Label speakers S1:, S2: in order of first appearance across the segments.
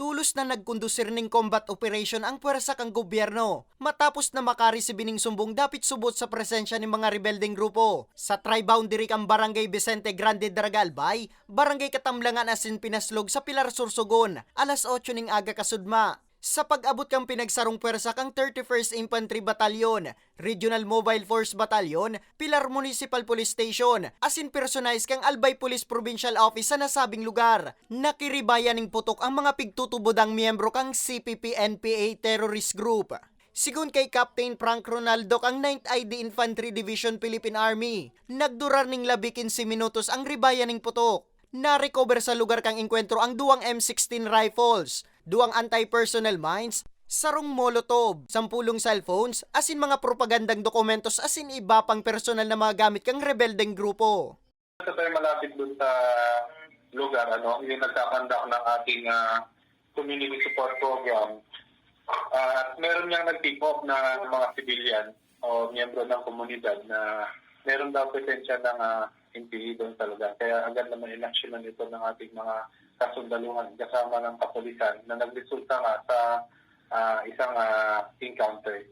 S1: tulos na nagkondusir ning combat operation ang puwersa kang gobyerno matapos na makaresibin ning sumbong dapit subot sa presensya ng mga rebeldeng grupo sa tri-boundary kang Barangay Vicente Grande Daraga Albay, Barangay Katamlangan asin Pinaslog sa Pilar Sursogon, alas 8 ning aga kasudma. Sa pag-abot kang pinagsarong puwersa kang 31st Infantry Battalion, Regional Mobile Force Battalion, Pilar Municipal Police Station, asin personalize kang Albay Police Provincial Office sa nasabing lugar. Nakiribayan ning putok ang mga pigtutubodang miyembro kang CPP-NPA Terrorist Group. Sigun kay Captain Frank Ronaldo kang 9th ID Infantry Division Philippine Army, nagdurar ning 15 minutos ang ribayan ning putok. Na-recover sa lugar kang engkwentro ang duwang M16 rifles, duwang anti-personnel mines, sarong molotov, 10 cellphones, asin mga propagandang dokumentos asin iba pang personal na mga gamit kang rebeldeng grupo.
S2: Sa tayo malapit dun sa lugar, yung nagkakandak ng ating community support program, at meron niyang nag-pick up na mga civilian o miyembro ng komunidad na meron daw presensya ng NPA doon sa lugar. Kaya agad naman inaksyonan ito ng ating mga kasundaluhan kasama ng kapulisan na nagresulta nga sa isang encounter.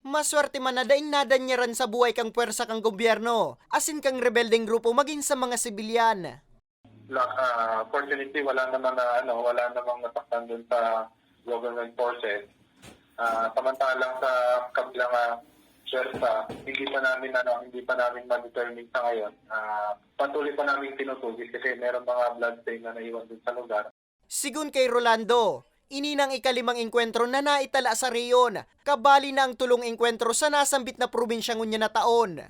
S1: Maswerte man na daing nadanyaran sa buhay kang puwersa kang gobyerno, asin kang rebeldeng grupo maging sa mga sibilyan.
S2: Fortunately, wala namang nasaktan doon sa government forces. Samantalang sa kabilang puwersa, hindi pa namin ma-determine sa ngayon. Patuloy pa namin tinutugis kasi meron mga blood stain na naiwan doon sa lugar.
S1: Sigun kay Rolando, ininang ikalimang engkwentro na naitala sa reyon, kabali na ang tulong engkwentro sa nasambit na probinsyang unya na taon.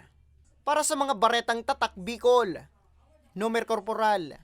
S1: Para sa mga baretang tatak Bicol, Nomer Corporal